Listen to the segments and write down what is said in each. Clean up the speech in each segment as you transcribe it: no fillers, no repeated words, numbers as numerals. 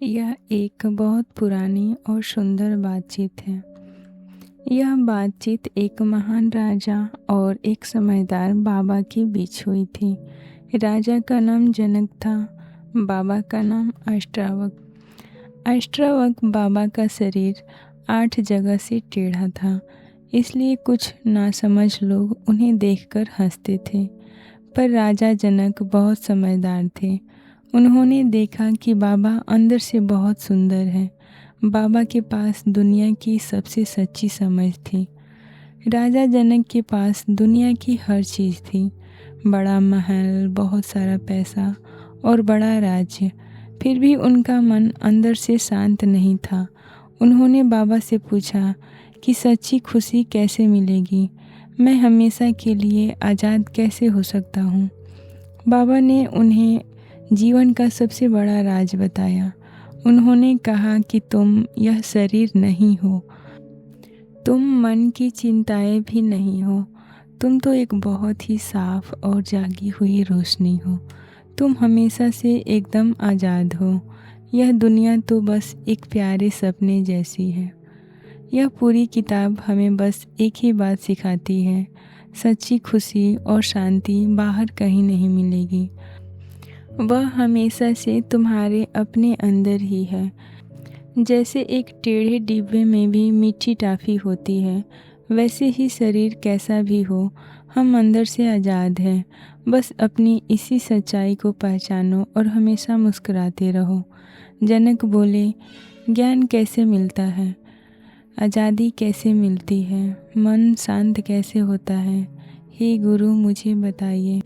यह एक बहुत पुरानी और सुंदर बातचीत है। यह बातचीत एक महान राजा और एक समझदार बाबा के बीच हुई थी। राजा का नाम जनक था, बाबा का नाम अष्टावक। अष्टावक बाबा का शरीर 8 जगह से टेढ़ा था, इसलिए कुछ नासमझ लोग उन्हें देखकर हंसते थे। पर राजा जनक बहुत समझदार थे। उन्होंने देखा कि बाबा अंदर से बहुत सुंदर है। बाबा के पास दुनिया की सबसे सच्ची समझ थी। राजा जनक के पास दुनिया की हर चीज़ थी, बड़ा महल, बहुत सारा पैसा और बड़ा राज्य। फिर भी उनका मन अंदर से शांत नहीं था। उन्होंने बाबा से पूछा कि सच्ची खुशी कैसे मिलेगी? मैं हमेशा के लिए आज़ाद कैसे हो सकता हूँ? बाबा ने उन्हें जीवन का सबसे बड़ा राज बताया। उन्होंने कहा कि तुम यह शरीर नहीं हो, तुम मन की चिंताएं भी नहीं हो, तुम तो एक बहुत ही साफ और जागी हुई रोशनी हो। तुम हमेशा से एकदम आज़ाद हो। यह दुनिया तो बस एक प्यारे सपने जैसी है। यह पूरी किताब हमें बस एक ही बात सिखाती है, सच्ची खुशी और शांति बाहर कहीं नहीं मिलेगी। वह हमेशा से तुम्हारे अपने अंदर ही है। जैसे एक टेढ़े डिब्बे में भी मीठी टॉफ़ी होती है, वैसे ही शरीर कैसा भी हो, हम अंदर से आज़ाद हैं। बस अपनी इसी सच्चाई को पहचानो और हमेशा मुस्कुराते रहो। जनक बोले, ज्ञान कैसे मिलता है? आज़ादी कैसे मिलती है? मन शांत कैसे होता है? हे गुरु, मुझे बताइए।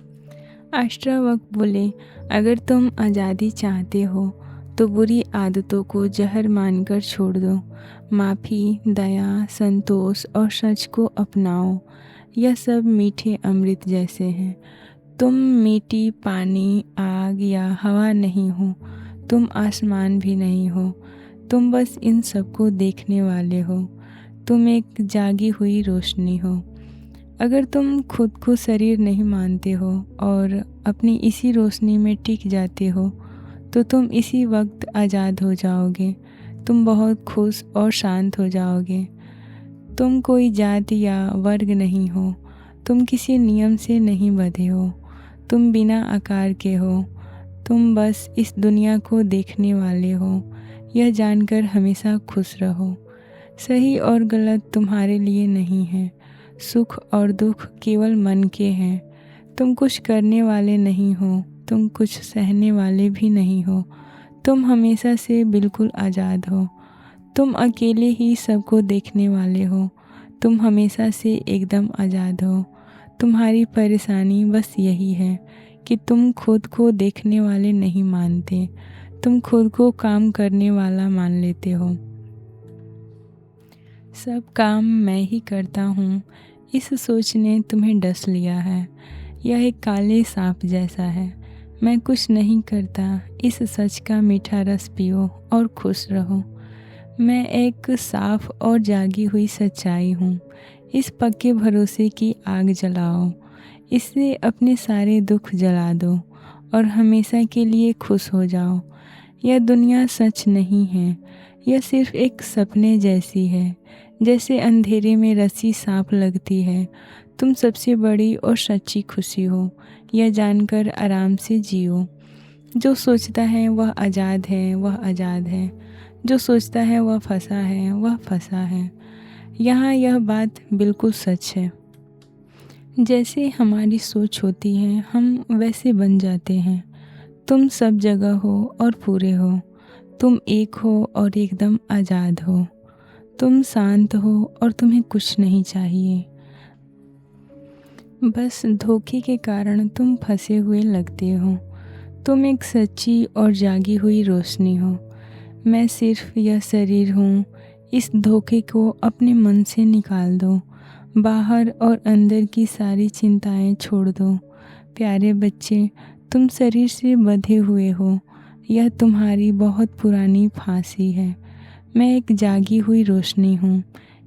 अष्टावक बोले, अगर तुम आज़ादी चाहते हो तो बुरी आदतों को जहर मानकर छोड़ दो। माफ़ी, दया, संतोष और सच को अपनाओ। यह सब मीठे अमृत जैसे हैं। तुम मिट्टी, पानी, आग या हवा नहीं हो, तुम आसमान भी नहीं हो। तुम बस इन सबको देखने वाले हो। तुम एक जागी हुई रोशनी हो। अगर तुम खुद को शरीर नहीं मानते हो और अपनी इसी रोशनी में टिक जाते हो तो तुम इसी वक्त आज़ाद हो जाओगे। तुम बहुत खुश और शांत हो जाओगे। तुम कोई जाति या वर्ग नहीं हो। तुम किसी नियम से नहीं बंधे हो। तुम बिना आकार के हो। तुम बस इस दुनिया को देखने वाले हो। यह जानकर हमेशा खुश रहो। सही और गलत तुम्हारे लिए नहीं है। सुख और दुख केवल मन के हैं। तुम कुछ करने वाले नहीं हो, तुम कुछ सहने वाले भी नहीं हो। तुम हमेशा से बिल्कुल आज़ाद हो। तुम अकेले ही सबको देखने वाले हो। तुम हमेशा से एकदम आज़ाद हो। तुम्हारी परेशानी बस यही है कि तुम खुद को देखने वाले नहीं मानते। तुम खुद को काम करने वाला मान लेते हो। सब काम मैं ही करता हूँ, इस सोच ने तुम्हें डस लिया है। यह एक काले सांप जैसा है। मैं कुछ नहीं करता, इस सच का मीठा रस पियो और खुश रहो। मैं एक साफ और जागी हुई सच्चाई हूँ। इस पक्के भरोसे की आग जलाओ। इससे अपने सारे दुख जला दो और हमेशा के लिए खुश हो जाओ। यह दुनिया सच नहीं है, यह सिर्फ एक सपने जैसी है। जैसे अंधेरे में रस्सी सांप लगती है। तुम सबसे बड़ी और सच्ची खुशी हो, यह जानकर आराम से जियो। जो सोचता है वह आज़ाद है, वह आज़ाद है। जो सोचता है वह फंसा है, वह फंसा है। यहाँ यह बात बिल्कुल सच है। जैसे हमारी सोच होती है, हम वैसे बन जाते हैं। तुम सब जगह हो और पूरे हो। तुम एक हो और एकदम आज़ाद हो। तुम शांत हो और तुम्हें कुछ नहीं चाहिए। बस धोखे के कारण तुम फंसे हुए लगते हो। तुम एक सच्ची और जागी हुई रोशनी हो। मैं सिर्फ यह शरीर हूँ। इस धोखे को अपने मन से निकाल दो। बाहर और अंदर की सारी चिंताएं छोड़ दो। प्यारे बच्चे, तुम शरीर से बंधे हुए हो। यह तुम्हारी बहुत पुरानी फांसी है। मैं एक जागी हुई रोशनी हूँ।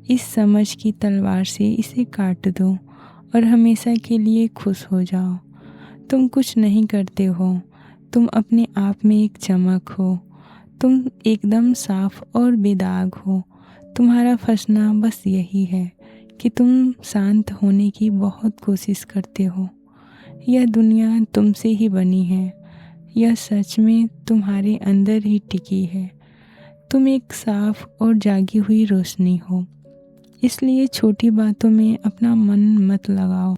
इस समझ की तलवार से इसे काट दो और हमेशा के लिए खुश हो जाओ। तुम कुछ नहीं करते हो। तुम अपने आप में एक चमक हो। तुम एकदम साफ और बेदाग हो। तुम्हारा फंसना बस यही है कि तुम शांत होने की बहुत कोशिश करते हो। यह दुनिया तुमसे ही बनी है। यह सच में तुम्हारे अंदर ही टिकी है। तुम एक साफ और जागी हुई रोशनी हो। इसलिए छोटी बातों में अपना मन मत लगाओ।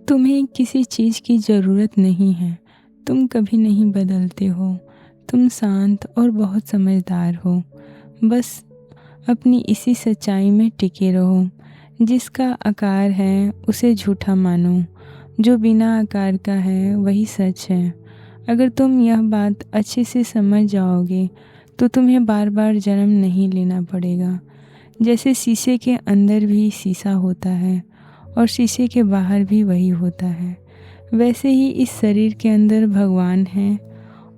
तुम्हें किसी चीज़ की ज़रूरत नहीं है। तुम कभी नहीं बदलते हो। तुम शांत और बहुत समझदार हो। बस अपनी इसी सच्चाई में टिके रहो। जिसका आकार है उसे झूठा मानो। जो बिना आकार का है वही सच है। अगर तुम यह बात अच्छे से समझ जाओगे तो तुम्हें बार बार जन्म नहीं लेना पड़ेगा। जैसे शीशे के अंदर भी शीशा होता है और शीशे के बाहर भी वही होता है, वैसे ही इस शरीर के अंदर भगवान है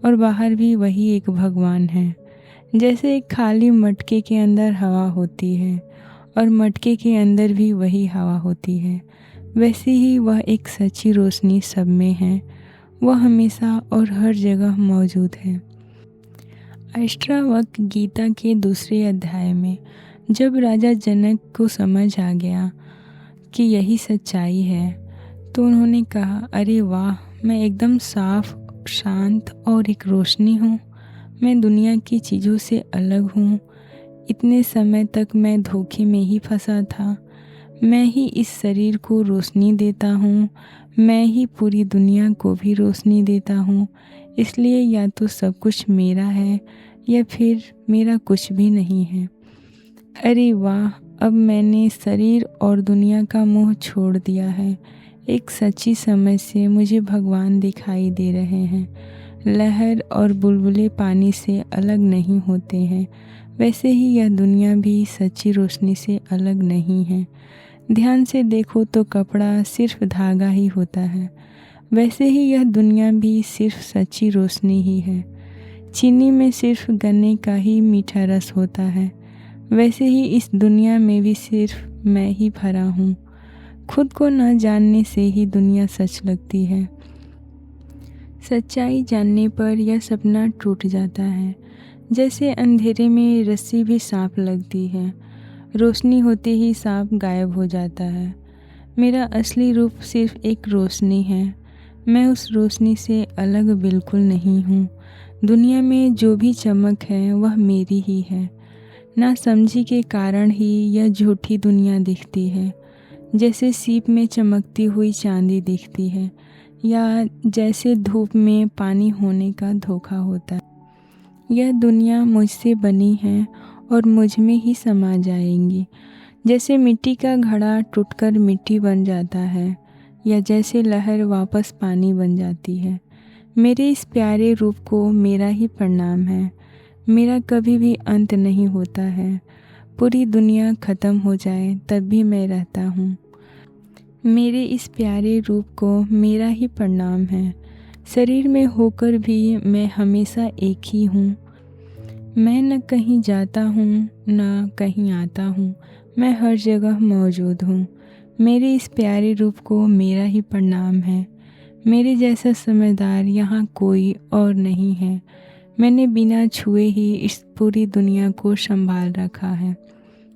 और बाहर भी वही एक भगवान है। जैसे एक खाली मटके के अंदर हवा होती है और मटके के अंदर भी वही हवा होती है, वैसे ही वह एक सच्ची रोशनी सब में है। वह हमेशा और हर जगह मौजूद है। अष्टावक्र गीता के दूसरे अध्याय में जब राजा जनक को समझ आ गया कि यही सच्चाई है तो उन्होंने कहा, अरे वाह, मैं एकदम साफ, शांत और एक रोशनी हूँ। मैं दुनिया की चीज़ों से अलग हूँ। इतने समय तक मैं धोखे में ही फंसा था। मैं ही इस शरीर को रोशनी देता हूँ। मैं ही पूरी दुनिया को भी रोशनी देता हूँ। इसलिए या तो सब कुछ मेरा है या फिर मेरा कुछ भी नहीं है। अरे वाह, अब मैंने शरीर और दुनिया का मोह छोड़ दिया है। एक सच्ची समझ से मुझे भगवान दिखाई दे रहे हैं। लहर और बुलबुले पानी से अलग नहीं होते हैं, वैसे ही यह दुनिया भी सच्ची रोशनी से अलग नहीं है। ध्यान से देखो तो कपड़ा सिर्फ धागा ही होता है, वैसे ही यह दुनिया भी सिर्फ सच्ची रोशनी ही है। चीनी में सिर्फ गन्ने का ही मीठा रस होता है, वैसे ही इस दुनिया में भी सिर्फ मैं ही भरा हूँ। खुद को न जानने से ही दुनिया सच लगती है। सच्चाई जानने पर यह सपना टूट जाता है। जैसे अंधेरे में रस्सी भी सांप लगती है, रोशनी होते ही सांप गायब हो जाता है। मेरा असली रूप सिर्फ एक रोशनी है। मैं उस रोशनी से अलग बिल्कुल नहीं हूँ। दुनिया में जो भी चमक है वह मेरी ही है। ना समझी के कारण ही यह झूठी दुनिया दिखती है। जैसे सीप में चमकती हुई चांदी दिखती है, या जैसे धूप में पानी होने का धोखा होता है। यह दुनिया मुझसे बनी है और मुझ में ही समा जाएंगी। जैसे मिट्टी का घड़ा टूटकर मिट्टी बन जाता है, या जैसे लहर वापस पानी बन जाती है। मेरे इस प्यारे रूप को मेरा ही प्रणाम है। मेरा कभी भी अंत नहीं होता है। पूरी दुनिया ख़त्म हो जाए तब भी मैं रहता हूँ। मेरे इस प्यारे रूप को मेरा ही प्रणाम है। शरीर में होकर भी मैं हमेशा एक ही हूँ। मैं न कहीं जाता हूँ न कहीं आता हूँ। मैं हर जगह मौजूद हूँ। मेरे इस प्यारे रूप को मेरा ही प्रणाम है। मेरे जैसा समझदार यहाँ कोई और नहीं है। मैंने बिना छुए ही इस पूरी दुनिया को संभाल रखा है।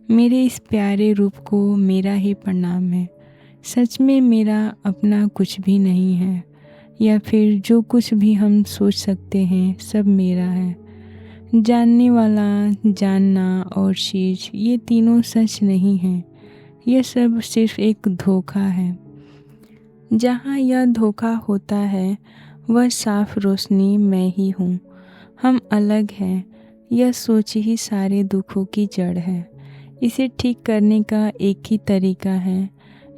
मेरे इस प्यारे रूप को मेरा ही प्रणाम है। सच में मेरा अपना कुछ भी नहीं है, या फिर जो कुछ भी हम सोच सकते हैं सब मेरा है। जानने वाला, जानना और चीज़, ये तीनों सच नहीं हैं। यह सब सिर्फ एक धोखा है। जहाँ यह धोखा होता है वह साफ रोशनी मैं ही हूँ। हम अलग हैं। यह सोच ही सारे दुखों की जड़ है। इसे ठीक करने का एक ही तरीका है।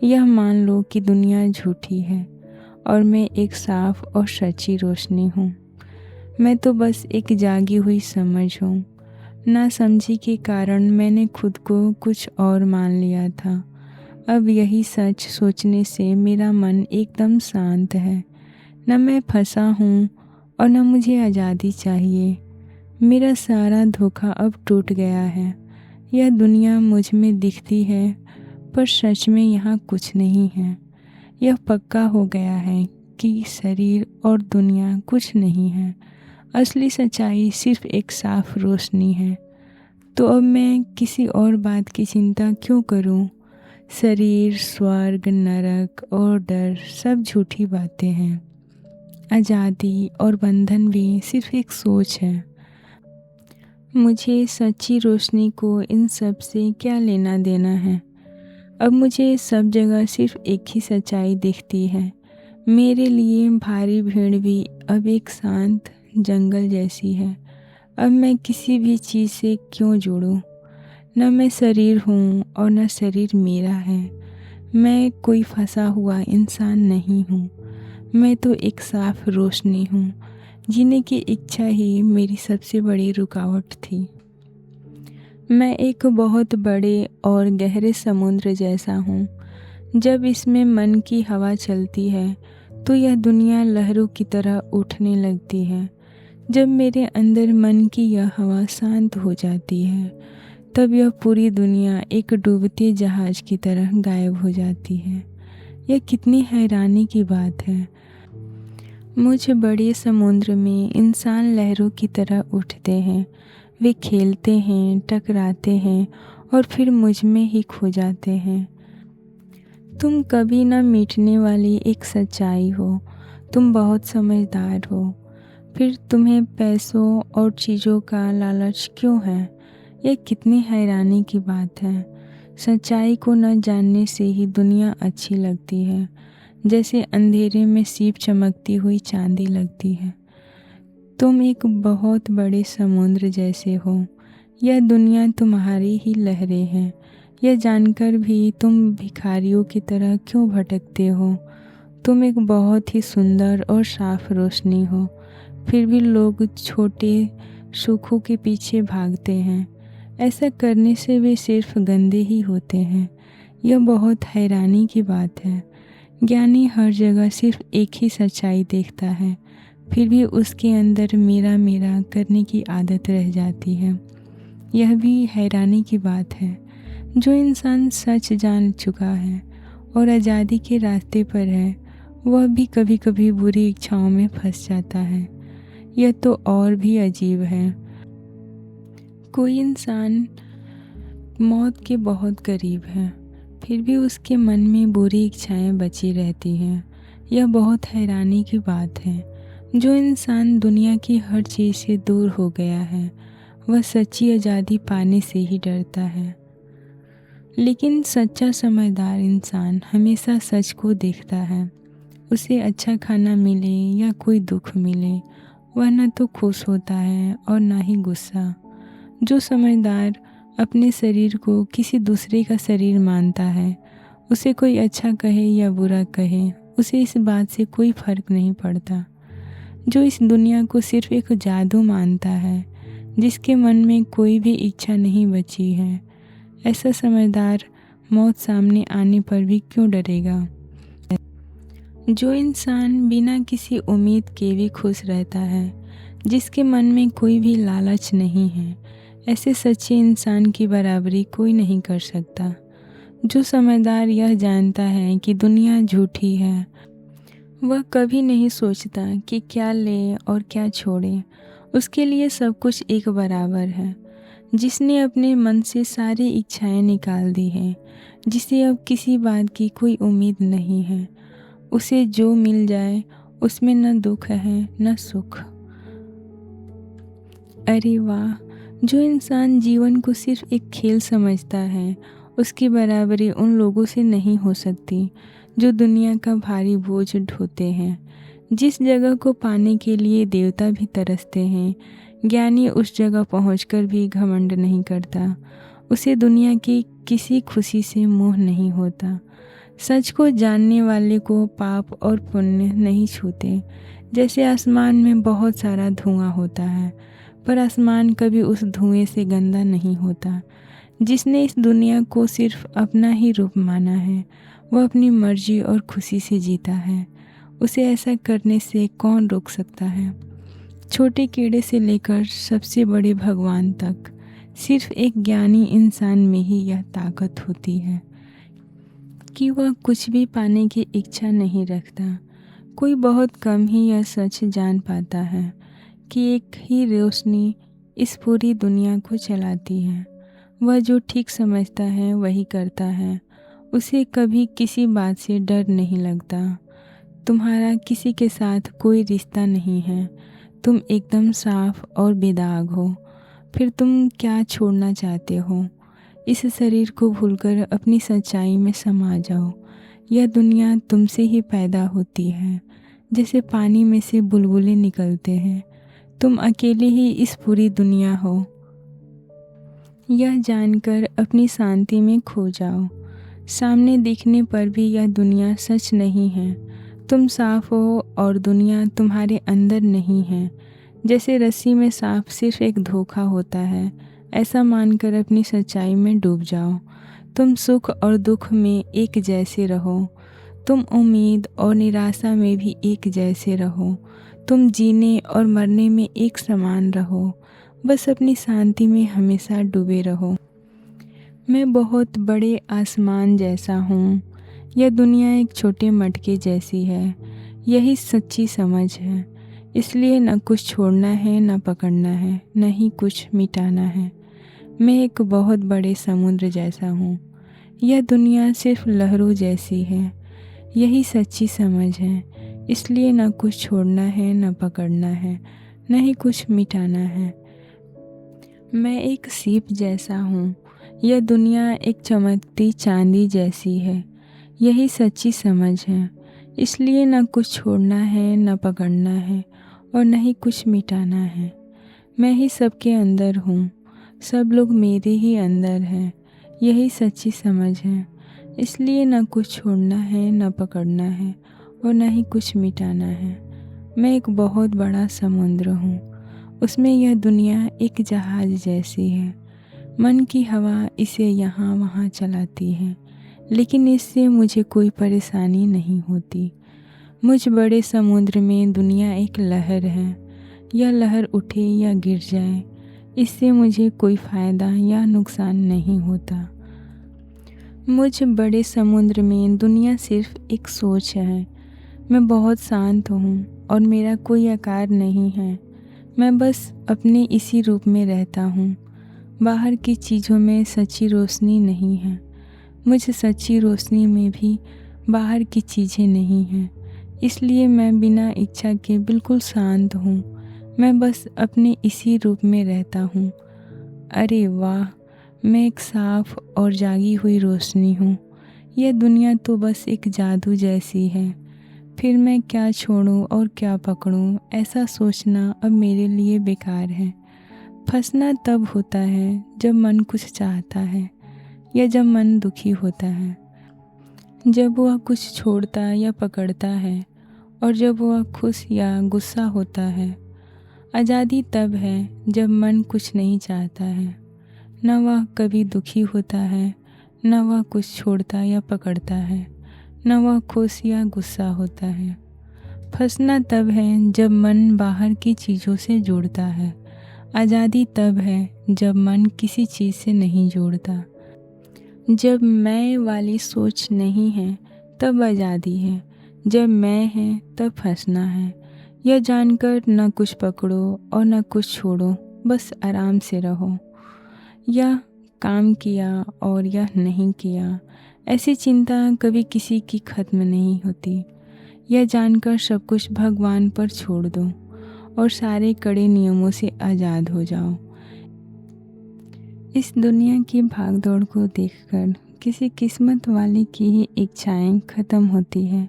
यह मान लो कि दुनिया झूठी है और मैं एक साफ और सच्ची रोशनी हूँ। मैं तो बस एक जागी हुई समझ हूँ। ना समझी के कारण मैंने खुद को कुछ और मान लिया था। अब यही सच सोचने से मेरा मन एकदम शांत है। न मैं फंसा हूँ और न मुझे आज़ादी चाहिए। मेरा सारा धोखा अब टूट गया है। यह दुनिया मुझ में दिखती है पर सच में यहाँ कुछ नहीं है। यह पक्का हो गया है कि शरीर और दुनिया कुछ नहीं है। असली सच्चाई सिर्फ एक साफ रोशनी है। तो अब मैं किसी और बात की चिंता क्यों करूं? शरीर, स्वर्ग, नरक और डर सब झूठी बातें हैं। आज़ादी और बंधन भी सिर्फ एक सोच है। मुझे सच्ची रोशनी को इन सब से क्या लेना देना है? अब मुझे सब जगह सिर्फ एक ही सच्चाई दिखती है। मेरे लिए भारी भीड़ भी अब एक शांत जंगल जैसी है। अब मैं किसी भी चीज़ से क्यों जुड़ूं? न मैं शरीर हूँ और न शरीर मेरा है। मैं कोई फंसा हुआ इंसान नहीं हूँ। मैं तो एक साफ रोशनी हूँ। जीने की इच्छा ही मेरी सबसे बड़ी रुकावट थी। मैं एक बहुत बड़े और गहरे समुद्र जैसा हूँ। जब इसमें मन की हवा चलती है तो यह दुनिया लहरों की तरह उठने लगती है। जब मेरे अंदर मन की यह हवा शांत हो जाती है तब यह पूरी दुनिया एक डूबते जहाज की तरह गायब हो जाती है। यह कितनी हैरानी की बात है। मुझ बड़े समुद्र में इंसान लहरों की तरह उठते हैं। वे खेलते हैं, टकराते हैं और फिर मुझ में ही खो जाते हैं। तुम कभी न मिटने वाली एक सच्चाई हो। तुम बहुत समझदार हो। फिर तुम्हें पैसों और चीज़ों का लालच क्यों है? यह कितनी हैरानी की बात है। सच्चाई को न जानने से ही दुनिया अच्छी लगती है, जैसे अंधेरे में सीप चमकती हुई चांदी लगती है। तुम एक बहुत बड़े समुद्र जैसे हो। यह दुनिया तुम्हारी ही लहरें हैं। यह जानकर भी तुम भिखारियों की तरह क्यों भटकते हो? तुम एक बहुत ही सुंदर और साफ रोशनी हो। फिर भी लोग छोटे सुखों के पीछे भागते हैं। ऐसा करने से वे सिर्फ गंदे ही होते हैं। यह बहुत हैरानी की बात है। ज्ञानी हर जगह सिर्फ एक ही सच्चाई देखता है, फिर भी उसके अंदर मेरा मेरा करने की आदत रह जाती है। यह भी हैरानी की बात है। जो इंसान सच जान चुका है और आज़ादी के रास्ते पर है, वह भी कभी कभी बुरी इच्छाओं में फंस जाता है। यह तो और भी अजीब है। कोई इंसान मौत के बहुत करीब है, फिर भी उसके मन में बुरी इच्छाएं बची रहती हैं। यह बहुत हैरानी की बात है। जो इंसान दुनिया की हर चीज़ से दूर हो गया है, वह सच्ची आज़ादी पाने से ही डरता है। लेकिन सच्चा समझदार इंसान हमेशा सच को देखता है। उसे अच्छा खाना मिले या कोई दुख मिले, वह न तो खुश होता है और ना ही गुस्सा। जो समझदार अपने शरीर को किसी दूसरे का शरीर मानता है, उसे कोई अच्छा कहे या बुरा कहे, उसे इस बात से कोई फर्क नहीं पड़ता। जो इस दुनिया को सिर्फ एक जादू मानता है, जिसके मन में कोई भी इच्छा नहीं बची है, ऐसा समझदार मौत सामने आने पर भी क्यों डरेगा? जो इंसान बिना किसी उम्मीद के भी खुश रहता है, जिसके मन में कोई भी लालच नहीं है, ऐसे सच्चे इंसान की बराबरी कोई नहीं कर सकता। जो समझदार यह जानता है कि दुनिया झूठी है, वह कभी नहीं सोचता कि क्या ले और क्या छोड़े। उसके लिए सब कुछ एक बराबर है। जिसने अपने मन से सारी इच्छाएं निकाल दी हैं, जिसे अब किसी बात की कोई उम्मीद नहीं है, उसे जो मिल जाए उसमें न दुख है न सुख। अरे वाह! जो इंसान जीवन को सिर्फ एक खेल समझता है, उसकी बराबरी उन लोगों से नहीं हो सकती जो दुनिया का भारी बोझ ढोते हैं। जिस जगह को पाने के लिए देवता भी तरसते हैं, ज्ञानी उस जगह पहुंचकर भी घमंड नहीं करता। उसे दुनिया की किसी खुशी से मोह नहीं होता। सच को जानने वाले को पाप और पुण्य नहीं छूते। जैसे आसमान में बहुत सारा धुआं होता है, पर आसमान कभी उस धुएं से गंदा नहीं होता। जिसने इस दुनिया को सिर्फ अपना ही रूप माना है, वह अपनी मर्जी और खुशी से जीता है। उसे ऐसा करने से कौन रोक सकता है? छोटे कीड़े से लेकर सबसे बड़े भगवान तक, सिर्फ एक ज्ञानी इंसान में ही यह ताकत होती है कि वह कुछ भी पाने की इच्छा नहीं रखता। कोई बहुत कम ही यह सच जान पाता है कि एक ही रोशनी इस पूरी दुनिया को चलाती है। वह जो ठीक समझता है वही करता है। उसे कभी किसी बात से डर नहीं लगता। तुम्हारा किसी के साथ कोई रिश्ता नहीं है। तुम एकदम साफ और बेदाग हो। फिर तुम क्या छोड़ना चाहते हो? इस शरीर को भूलकर अपनी सच्चाई में समा जाओ। यह दुनिया तुमसे ही पैदा होती है, जैसे पानी में से बुलबुले निकलते हैं। तुम अकेले ही इस पूरी दुनिया हो। यह जानकर अपनी शांति में खो जाओ। सामने दिखने पर भी यह दुनिया सच नहीं है। तुम साफ हो और दुनिया तुम्हारे अंदर नहीं है। जैसे रस्सी में सांप सिर्फ एक धोखा होता है, ऐसा मानकर अपनी सच्चाई में डूब जाओ। तुम सुख और दुख में एक जैसे रहो। तुम उम्मीद और निराशा में भी एक जैसे रहो। तुम जीने और मरने में एक समान रहो। बस अपनी शांति में हमेशा डूबे रहो। मैं बहुत बड़े आसमान जैसा हूँ। यह दुनिया एक छोटे मटके जैसी है। यही सच्ची समझ है। इसलिए न कुछ छोड़ना है, न पकड़ना है, न ही कुछ मिटाना है। मैं एक बहुत बड़े समुद्र जैसा हूँ। यह दुनिया सिर्फ लहरों जैसी है। यही सच्ची समझ है। इसलिए न कुछ छोड़ना है, न पकड़ना है, न ही कुछ मिटाना है। मैं एक सीप जैसा हूँ। यह दुनिया एक चमकती चांदी जैसी है। यही सच्ची समझ है। इसलिए न कुछ छोड़ना है, न पकड़ना है और न ही कुछ मिटाना है। मैं ही सबके अंदर हूँ। सब लोग मेरे ही अंदर हैं। यही सच्ची समझ है। इसलिए न कुछ छोड़ना है, न पकड़ना है और न ही कुछ मिटाना है। मैं एक बहुत बड़ा समुद्र हूँ। उसमें यह दुनिया एक जहाज जैसी है। मन की हवा इसे यहाँ वहाँ चलाती है, लेकिन इससे मुझे कोई परेशानी नहीं होती। मुझ बड़े समुद्र में दुनिया एक लहर है। यह लहर उठे या गिर जाए, इससे मुझे कोई फ़ायदा या नुकसान नहीं होता। मुझ बड़े समुद्र में दुनिया सिर्फ एक सोच है। मैं बहुत शांत हूँ और मेरा कोई आकार नहीं है। मैं बस अपने इसी रूप में रहता हूँ। बाहर की चीज़ों में सच्ची रोशनी नहीं है। मुझ सच्ची रोशनी में भी बाहर की चीज़ें नहीं हैं। इसलिए मैं बिना इच्छा के बिल्कुल शांत हूँ। मैं बस अपने इसी रूप में रहता हूँ। अरे वाह, मैं एक साफ और जागी हुई रोशनी हूँ। यह दुनिया तो बस एक जादू जैसी है। फिर मैं क्या छोड़ूं और क्या पकड़ूं, ऐसा सोचना अब मेरे लिए बेकार है। फंसना तब होता है जब मन कुछ चाहता है या जब मन दुखी होता है, जब वह कुछ छोड़ता या पकड़ता है और जब वह खुश या गुस्सा होता है। आज़ादी तब है जब मन कुछ नहीं चाहता है। न वह कभी दुखी होता है, न वह कुछ छोड़ता या पकड़ता है, न वह खुश या गुस्सा होता है। फंसना तब है जब मन बाहर की चीज़ों से जुड़ता है। आज़ादी तब है जब मन किसी चीज़ से नहीं जुड़ता। जब मैं वाली सोच नहीं है तब आज़ादी है। जब मैं है तब फंसना है। यह जानकर न कुछ पकड़ो और न कुछ छोड़ो, बस आराम से रहो। यह काम किया और यह नहीं किया, ऐसी चिंता कभी किसी की खत्म नहीं होती। यह जानकर सब कुछ भगवान पर छोड़ दो और सारे कड़े नियमों से आज़ाद हो जाओ। इस दुनिया की भागदौड़ को देखकर किसी किस्मत वाले की ही इच्छाएं खत्म होती है,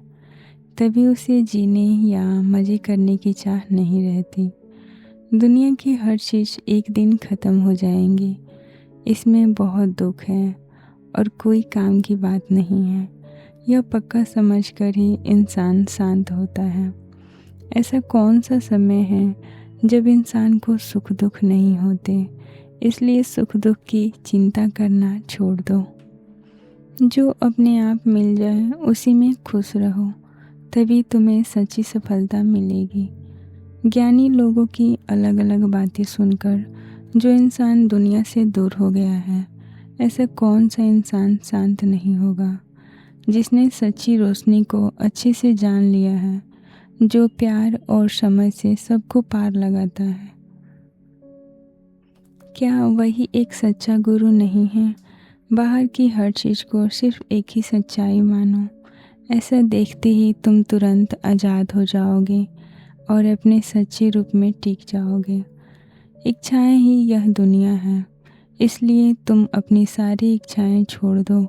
तभी उसे जीने या मज़े करने की चाह नहीं रहती। दुनिया की हर चीज़ एक दिन ख़त्म हो जाएंगी। इसमें बहुत दुख है और कोई काम की बात नहीं है। यह पक्का समझकर ही इंसान शांत होता है। ऐसा कौन सा समय है जब इंसान को सुख दुख नहीं होते? इसलिए सुख दुख की चिंता करना छोड़ दो। जो अपने आप मिल जाए उसी में खुश रहो, तभी तुम्हें सच्ची सफलता मिलेगी। ज्ञानी लोगों की अलग अलग बातें सुनकर जो इंसान दुनिया से दूर हो गया है, ऐसा कौन सा इंसान शांत नहीं होगा? जिसने सच्ची रोशनी को अच्छे से जान लिया है, जो प्यार और समझ से सबको पार लगाता है। क्या वही एक सच्चा गुरु नहीं है? बाहर की हर चीज़ को सिर्फ एक ही सच्चाई मानो। ऐसा देखते ही तुम तुरंत आज़ाद हो जाओगे और अपने सच्चे रूप में टिक जाओगे। इच्छाएं ही यह दुनिया है, इसलिए तुम अपनी सारी इच्छाएं छोड़ दो।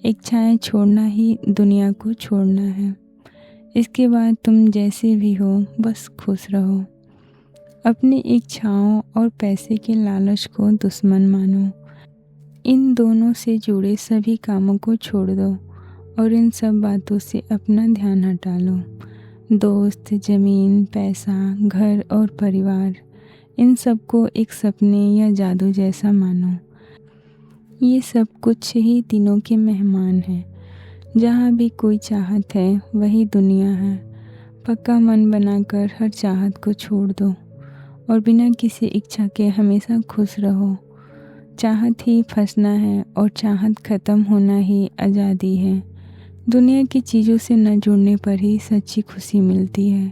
इच्छाएं छोड़ना ही दुनिया को छोड़ना है। इसके बाद तुम जैसे भी हो बस खुश रहो। अपनी इच्छाओं और पैसे के लालच को दुश्मन मानो। इन दोनों से जुड़े सभी कामों को छोड़ दो और इन सब बातों से अपना ध्यान हटा लो। दोस्त, ज़मीन, पैसा, घर और परिवार, इन सब को एक सपने या जादू जैसा मानो। ये सब कुछ ही दिनों के मेहमान हैं। जहाँ भी कोई चाहत है वही दुनिया है। पक्का मन बनाकर हर चाहत को छोड़ दो और बिना किसी इच्छा के हमेशा खुश रहो। चाहत ही फंसना है और चाहत ख़त्म होना ही आज़ादी है। दुनिया की चीज़ों से न जुड़ने पर ही सच्ची खुशी मिलती है।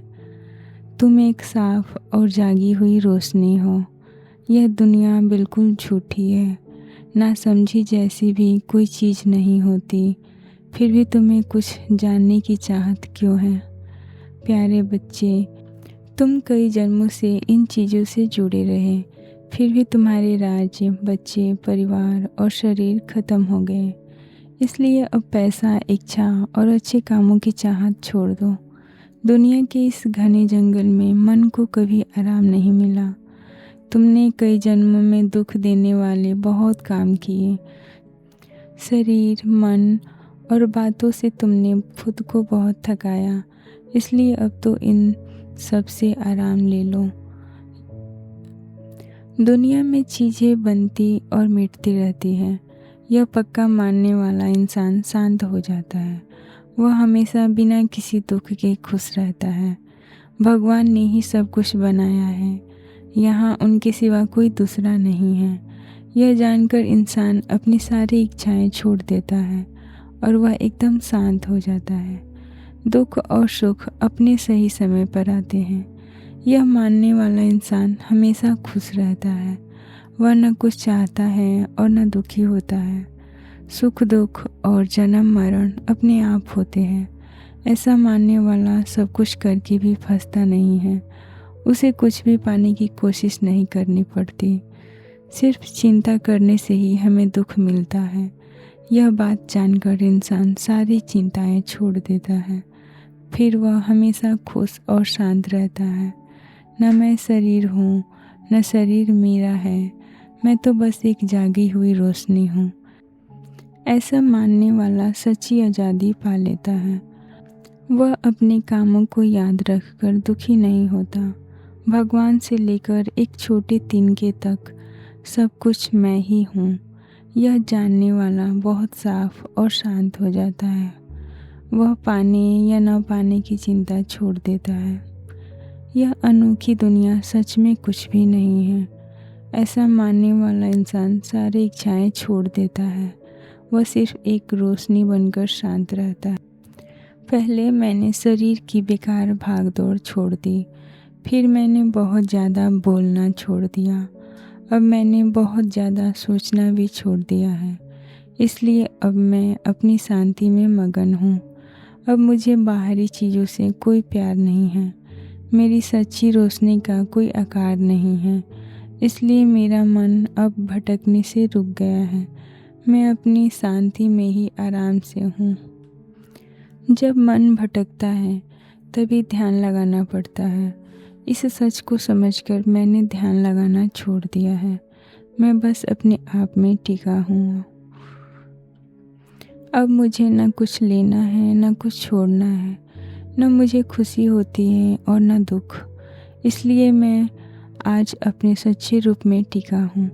तुम एक साफ और जागी हुई रोशनी हो। यह दुनिया बिल्कुल झूठी है। ना समझी जैसी भी कोई चीज़ नहीं होती। फिर भी तुम्हें कुछ जानने की चाहत क्यों है? प्यारे बच्चे, तुम कई जन्मों से इन चीज़ों से जुड़े रहे, फिर भी तुम्हारे राज्य, बच्चे, परिवार और शरीर ख़त्म हो गए। इसलिए अब पैसा, इच्छा और अच्छे कामों की चाहत छोड़ दो। दुनिया के इस घने जंगल में मन को कभी आराम नहीं मिला। तुमने कई जन्मों में दुख देने वाले बहुत काम किए। शरीर, मन और बातों से तुमने खुद को बहुत थकाया। इसलिए अब तो इन सब से आराम ले लो। दुनिया में चीज़ें बनती और मिटती रहती हैं। यह पक्का मानने वाला इंसान शांत हो जाता है। वह हमेशा बिना किसी दुख के खुश रहता है। भगवान ने ही सब कुछ बनाया है। यहाँ उनके सिवा कोई दूसरा नहीं है। यह जानकर इंसान अपनी सारी इच्छाएं छोड़ देता है और वह एकदम शांत हो जाता है। दुख और सुख अपने सही समय पर आते हैं। यह मानने वाला इंसान हमेशा खुश रहता है। वह न कुछ चाहता है और न दुखी होता है। सुख, दुख और जन्म मरण अपने आप होते हैं। ऐसा मानने वाला सब कुछ करके भी फंसता नहीं है। उसे कुछ भी पाने की कोशिश नहीं करनी पड़ती। सिर्फ चिंता करने से ही हमें दुख मिलता है। यह बात जानकर इंसान सारी चिंताएं छोड़ देता है। फिर वह हमेशा खुश और शांत रहता है। न मैं शरीर हूँ, न शरीर मेरा है। मैं तो बस एक जागी हुई रोशनी हूँ। ऐसा मानने वाला सच्ची आज़ादी पा लेता है। वह अपने कामों को याद रखकर दुखी नहीं होता। भगवान से लेकर एक छोटे तिनके तक सब कुछ मैं ही हूँ। यह जानने वाला बहुत साफ और शांत हो जाता है। वह पाने या न पाने की चिंता छोड़ देता है। यह अनोखी दुनिया सच में कुछ भी नहीं है। ऐसा मानने वाला इंसान सारी इच्छाएं छोड़ देता है। वह सिर्फ एक रोशनी बनकर शांत रहता है। पहले मैंने शरीर की बेकार भागदौड़ छोड़ दी। फिर मैंने बहुत ज़्यादा बोलना छोड़ दिया। अब मैंने बहुत ज़्यादा सोचना भी छोड़ दिया है। इसलिए अब मैं अपनी शांति में मगन हूँ। अब मुझे बाहरी चीज़ों से कोई प्यार नहीं है। मेरी सच्ची रोशनी का कोई आकार नहीं है। इसलिए मेरा मन अब भटकने से रुक गया है। मैं अपनी शांति में ही आराम से हूँ। जब मन भटकता है तभी ध्यान लगाना पड़ता है। इस सच को समझकर मैंने ध्यान लगाना छोड़ दिया है। मैं बस अपने आप में टिका हूँ। अब मुझे न कुछ लेना है, न कुछ छोड़ना है। न मुझे खुशी होती है और न दुख। इसलिए मैं आज अपने सच्चे रूप में टिका हूँ।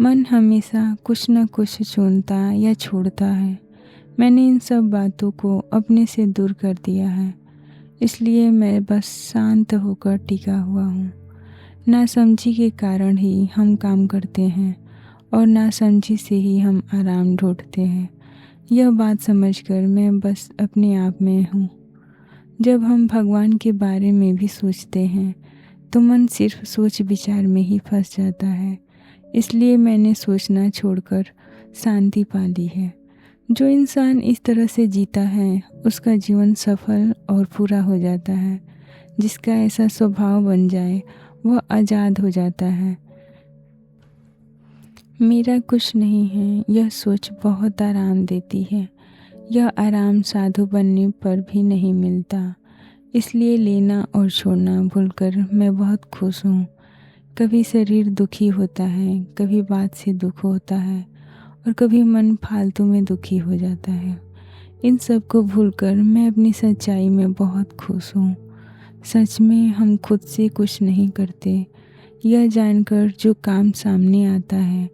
मन हमेशा कुछ न कुछ चुनता या छोड़ता है। मैंने इन सब बातों को अपने से दूर कर दिया है। इसलिए मैं बस शांत होकर टिका हुआ हूँ। नासमझी के कारण ही हम काम करते हैं और नासमझी से ही हम आराम ढूंढते हैं। यह बात समझकर मैं बस अपने आप में हूँ। जब हम भगवान के बारे में भी सोचते हैं तो मन सिर्फ सोच विचार में ही फंस जाता है। इसलिए मैंने सोचना छोड़कर शांति पा ली है। जो इंसान इस तरह से जीता है उसका जीवन सफल और पूरा हो जाता है। जिसका ऐसा स्वभाव बन जाए वह आज़ाद हो जाता है। मेरा कुछ नहीं है, यह सोच बहुत आराम देती है। यह आराम साधु बनने पर भी नहीं मिलता। इसलिए लेना और छोड़ना भूलकर मैं बहुत खुश हूँ। कभी शरीर दुखी होता है, कभी बात से दुख होता है और कभी मन फालतू में दुखी हो जाता है। इन सब को भूलकर मैं अपनी सच्चाई में बहुत खुश हूँ। सच में हम खुद से कुछ नहीं करते। यह जानकर जो काम सामने आता है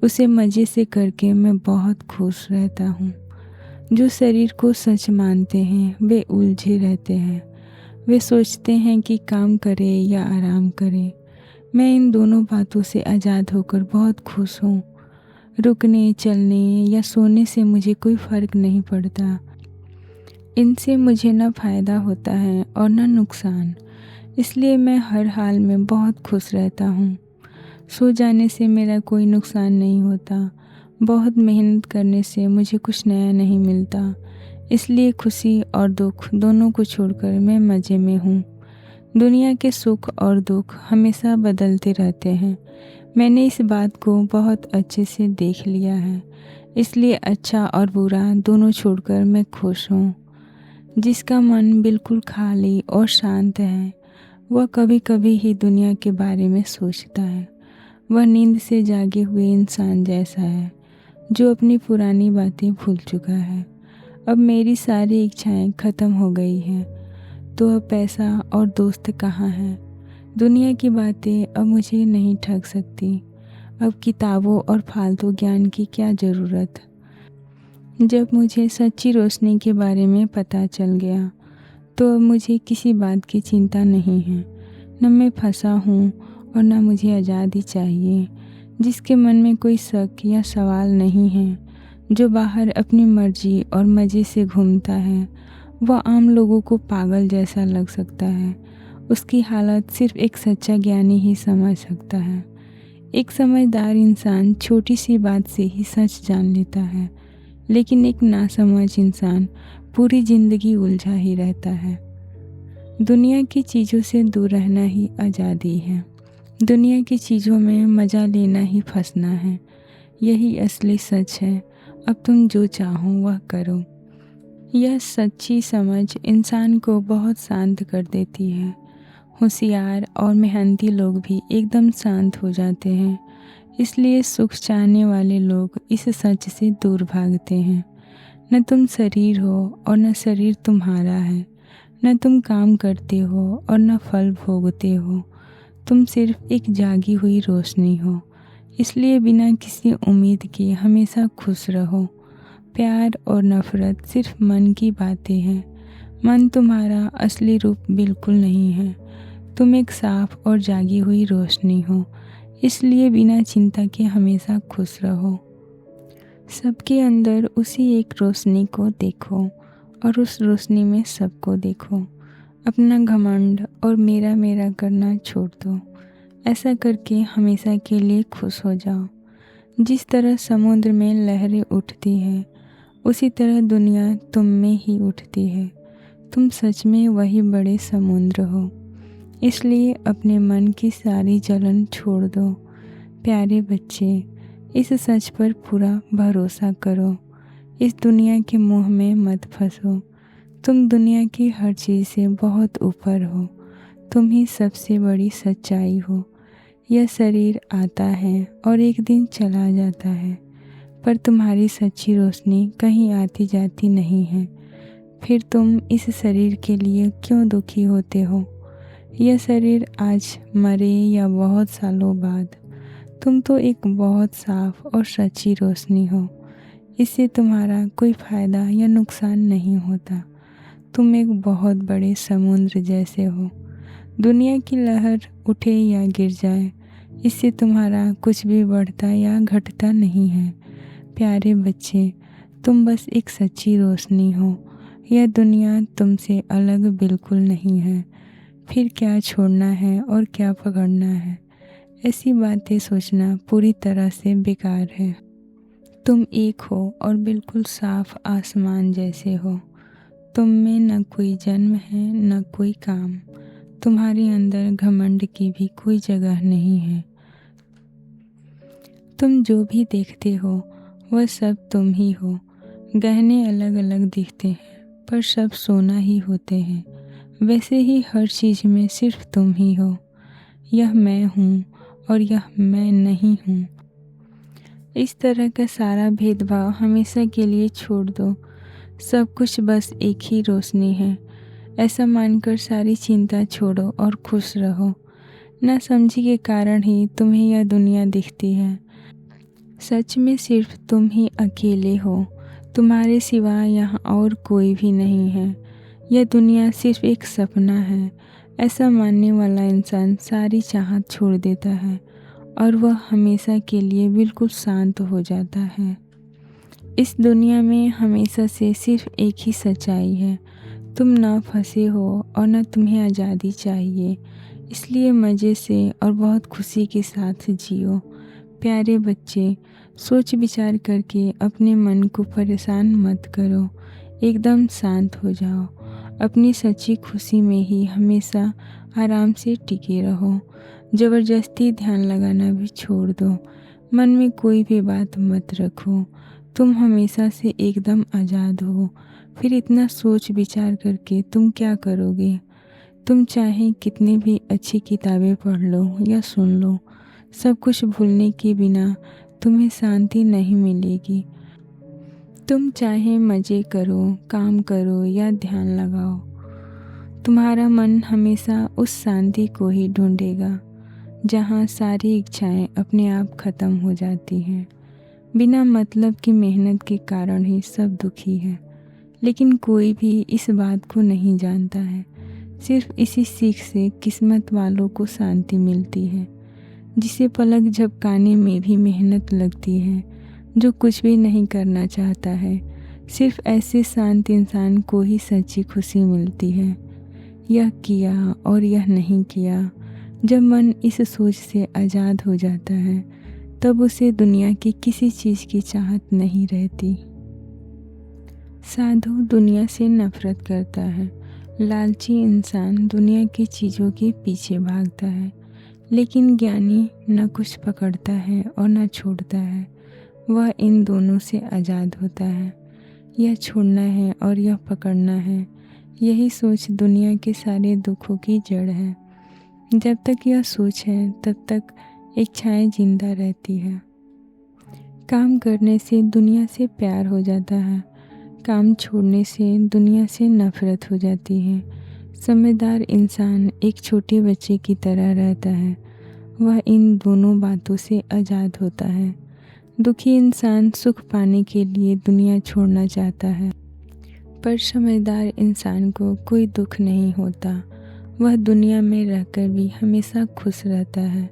उसे मज़े से करके मैं बहुत खुश रहता हूँ। जो शरीर को सच मानते हैं वे उलझे रहते हैं। वे सोचते हैं कि काम करे या आराम करे। मैं इन दोनों बातों से आज़ाद होकर बहुत खुश हूँ। रुकने, चलने या सोने से मुझे कोई फ़र्क नहीं पड़ता। इनसे मुझे न फ़ायदा होता है और न नुकसान। इसलिए मैं हर हाल में बहुत खुश रहता हूँ। सो जाने से मेरा कोई नुकसान नहीं होता। बहुत मेहनत करने से मुझे कुछ नया नहीं मिलता। इसलिए खुशी और दुख दोनों को छोड़कर मैं मज़े में हूँ। दुनिया के सुख और दुख हमेशा बदलते रहते हैं। मैंने इस बात को बहुत अच्छे से देख लिया है। इसलिए अच्छा और बुरा दोनों छोड़कर मैं खुश हूँ। जिसका मन बिल्कुल खाली और शांत है वह कभी कभी ही दुनिया के बारे में सोचता है। वह नींद से जागे हुए इंसान जैसा है जो अपनी पुरानी बातें भूल चुका है। अब मेरी सारी इच्छाएं ख़त्म हो गई हैं तो अब पैसा और दोस्त कहाँ हैं। दुनिया की बातें अब मुझे नहीं ठग सकती। अब किताबों और फालतू ज्ञान की क्या ज़रूरत। जब मुझे सच्ची रोशनी के बारे में पता चल गया तो अब मुझे किसी बात की चिंता नहीं है। न मैं फंसा हूँ और न मुझे आज़ादी चाहिए। जिसके मन में कोई शक या सवाल नहीं है, जो बाहर अपनी मर्जी और मज़े से घूमता है, वह आम लोगों को पागल जैसा लग सकता है। उसकी हालत सिर्फ एक सच्चा ज्ञानी ही समझ सकता है। एक समझदार इंसान छोटी सी बात से ही सच जान लेता है, लेकिन एक नासमझ इंसान पूरी ज़िंदगी उलझा ही रहता है। दुनिया की चीज़ों से दूर रहना ही आज़ादी है। दुनिया की चीज़ों में मज़ा लेना ही फंसना है। यही असली सच है। अब तुम जो चाहो वह करो। यह सच्ची समझ इंसान को बहुत शांत कर देती है। होशियार और मेहनती लोग भी एकदम शांत हो जाते हैं। इसलिए सुख चाहने वाले लोग इस सच से दूर भागते हैं। न तुम शरीर हो और न शरीर तुम्हारा है। न तुम काम करते हो और न फल भोगते हो। तुम सिर्फ एक जागी हुई रोशनी हो। इसलिए बिना किसी उम्मीद के हमेशा खुश रहो। प्यार और नफ़रत सिर्फ मन की बातें हैं। मन तुम्हारा असली रूप बिल्कुल नहीं है। तुम एक साफ और जागी हुई रोशनी हो। इसलिए बिना चिंता के हमेशा खुश रहो। सबके अंदर उसी एक रोशनी को देखो और उस रोशनी में सबको देखो। अपना घमंड और मेरा मेरा करना छोड़ दो। ऐसा करके हमेशा के लिए खुश हो जाओ। जिस तरह समुद्र में लहरें उठती हैं उसी तरह दुनिया तुम में ही उठती है। तुम सच में वही बड़े समुद्र हो। इसलिए अपने मन की सारी जलन छोड़ दो। प्यारे बच्चे, इस सच पर पूरा भरोसा करो। इस दुनिया के मोह में मत फंसो। तुम दुनिया की हर चीज़ से बहुत ऊपर हो। तुम ही सबसे बड़ी सच्चाई हो। यह शरीर आता है और एक दिन चला जाता है, पर तुम्हारी सच्ची रोशनी कहीं आती जाती नहीं है। फिर तुम इस शरीर के लिए क्यों दुखी होते हो? यह शरीर आज मरे या बहुत सालों बाद, तुम तो एक बहुत साफ और सच्ची रोशनी हो। इससे तुम्हारा कोई फ़ायदा या नुकसान नहीं होता। तुम एक बहुत बड़े समुद्र जैसे हो। दुनिया की लहर उठे या गिर जाए, इससे तुम्हारा कुछ भी बढ़ता या घटता नहीं है। प्यारे बच्चे, तुम बस एक सच्ची रोशनी हो। यह दुनिया तुमसे अलग बिल्कुल नहीं है। फिर क्या छोड़ना है और क्या पकड़ना है, ऐसी बातें सोचना पूरी तरह से बेकार है। तुम एक हो और बिल्कुल साफ आसमान जैसे हो। तुम में न कोई जन्म है न कोई काम। तुम्हारे अंदर घमंड की भी कोई जगह नहीं है। तुम जो भी देखते हो वह सब तुम ही हो। गहने अलग अलग दिखते हैं पर सब सोना ही होते हैं। वैसे ही हर चीज़ में सिर्फ तुम ही हो। यह मैं हूँ और यह मैं नहीं हूँ। इस तरह का सारा भेदभाव हमेशा के लिए छोड़ दो। सब कुछ बस एक ही रोशनी है, ऐसा मानकर सारी चिंता छोड़ो और खुश रहो। ना समझी के कारण ही तुम्हें यह दुनिया दिखती है। सच में सिर्फ तुम ही अकेले हो। तुम्हारे सिवा यहाँ और कोई भी नहीं है। यह दुनिया सिर्फ एक सपना है। ऐसा मानने वाला इंसान सारी चाहत छोड़ देता है और वह हमेशा के लिए बिल्कुल शांत हो जाता है। इस दुनिया में हमेशा से सिर्फ एक ही सच्चाई है। तुम ना फंसे हो और ना तुम्हें आज़ादी चाहिए। इसलिए मज़े से और बहुत खुशी के साथ जियो। प्यारे बच्चे, सोच विचार करके अपने मन को परेशान मत करो। एकदम शांत हो जाओ। अपनी सच्ची खुशी में ही हमेशा आराम से टिके रहो। ज़बरदस्ती ध्यान लगाना भी छोड़ दो। मन में कोई भी बात मत रखो। तुम हमेशा से एकदम आज़ाद हो। फिर इतना सोच विचार करके तुम क्या करोगे? तुम चाहे कितनी भी अच्छी किताबें पढ़ लो या सुन लो, सब कुछ भूलने के बिना तुम्हें शांति नहीं मिलेगी। तुम चाहे मज़े करो, काम करो या ध्यान लगाओ, तुम्हारा मन हमेशा उस शांति को ही ढूंढेगा जहाँ सारी इच्छाएं अपने आप ख़त्म हो जाती हैं। बिना मतलब की मेहनत के कारण ही सब दुखी है, लेकिन कोई भी इस बात को नहीं जानता है। सिर्फ इसी सीख से किस्मत वालों को शांति मिलती है, जिसे पलक झपकाने में भी मेहनत लगती है, जो कुछ भी नहीं करना चाहता है। सिर्फ ऐसे शांत इंसान को ही सच्ची खुशी मिलती है। यह किया और यह नहीं किया। जब मन इस सोच से आज़ाद हो जाता है, तब उसे दुनिया की किसी चीज़ की चाहत नहीं रहती। साधु दुनिया से नफरत करता है। लालची इंसान दुनिया की चीज़ों के पीछे भागता है, लेकिन ज्ञानी न कुछ पकड़ता है और न छोड़ता है। वह इन दोनों से आज़ाद होता है। यह छोड़ना है और यह पकड़ना है, यही सोच दुनिया के सारे दुखों की जड़ है। जब तक यह सोच है तब तक इच्छाएं जिंदा रहती है। काम करने से दुनिया से प्यार हो जाता है। काम छोड़ने से दुनिया से नफरत हो जाती है। समझदार इंसान एक छोटे बच्चे की तरह रहता है। वह इन दोनों बातों से आज़ाद होता है। दुखी इंसान सुख पाने के लिए दुनिया छोड़ना चाहता है, पर समझदार इंसान को कोई दुख नहीं होता। वह दुनिया में रहकर भी हमेशा खुश रहता है।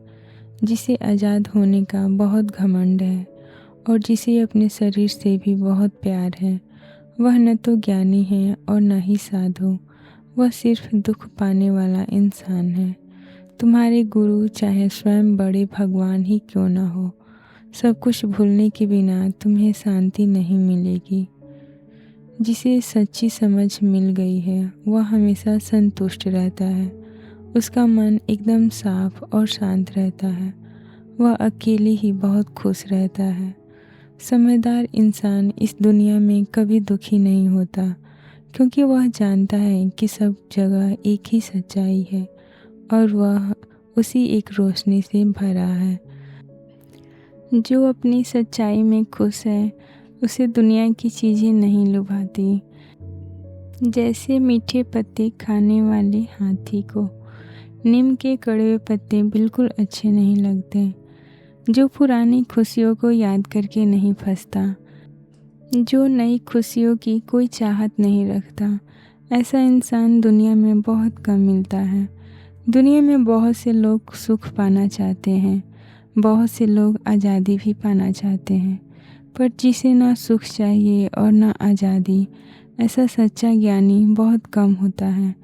जिसे आज़ाद होने का बहुत घमंड है और जिसे अपने शरीर से भी बहुत प्यार है, वह न तो ज्ञानी है और न ही साधु। वह सिर्फ दुख पाने वाला इंसान है। तुम्हारे गुरु चाहे स्वयं बड़े भगवान ही क्यों न हो, सब कुछ भूलने के बिना तुम्हें शांति नहीं मिलेगी। जिसे सच्ची समझ मिल गई है वह हमेशा संतुष्ट रहता है। उसका मन एकदम साफ और शांत रहता है। वह अकेले ही बहुत खुश रहता है। समझदार इंसान इस दुनिया में कभी दुखी नहीं होता, क्योंकि वह जानता है कि सब जगह एक ही सच्चाई है और वह उसी एक रोशनी से भरा है। जो अपनी सच्चाई में खुश है उसे दुनिया की चीज़ें नहीं लुभाती। जैसे मीठे पत्ते खाने वाले हाथी को नीम के कड़वे पत्ते बिल्कुल अच्छे नहीं लगते। जो पुरानी खुशियों को याद करके नहीं फंसता, जो नई खुशियों की कोई चाहत नहीं रखता, ऐसा इंसान दुनिया में बहुत कम मिलता है। दुनिया में बहुत से लोग सुख पाना चाहते हैं, बहुत से लोग आज़ादी भी पाना चाहते हैं, पर जिसे ना सुख चाहिए और ना आज़ादी, ऐसा सच्चा ज्ञानी बहुत कम होता है।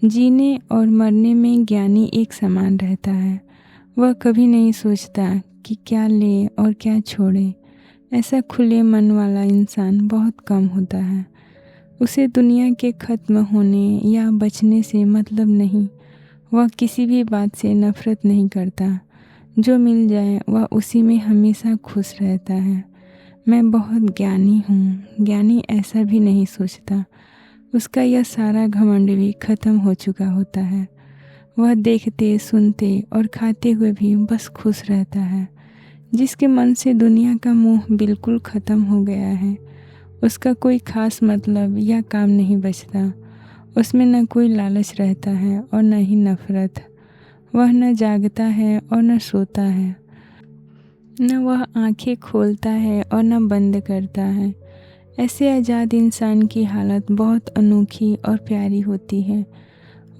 जीने और मरने में ज्ञानी एक समान रहता है। वह कभी नहीं सोचता कि क्या ले और क्या छोड़े। ऐसा खुले मन वाला इंसान बहुत कम होता है। उसे दुनिया के खत्म होने या बचने से मतलब नहीं। वह किसी भी बात से नफरत नहीं करता। जो मिल जाए वह उसी में हमेशा खुश रहता है। मैं बहुत ज्ञानी हूँ। ज्ञानी ऐसा भी नहीं सोचता। उसका यह सारा घमंड भी खत्म हो चुका होता है। वह देखते, सुनते और खाते हुए भी बस खुश रहता है। जिसके मन से दुनिया का मोह बिल्कुल खत्म हो गया है, उसका कोई खास मतलब या काम नहीं बचता। उसमें न कोई लालच रहता है और न ही नफरत। वह न जागता है और न सोता है, न वह आंखें खोलता है और न बंद करता है। ऐसे आज़ाद इंसान की हालत बहुत अनोखी और प्यारी होती है।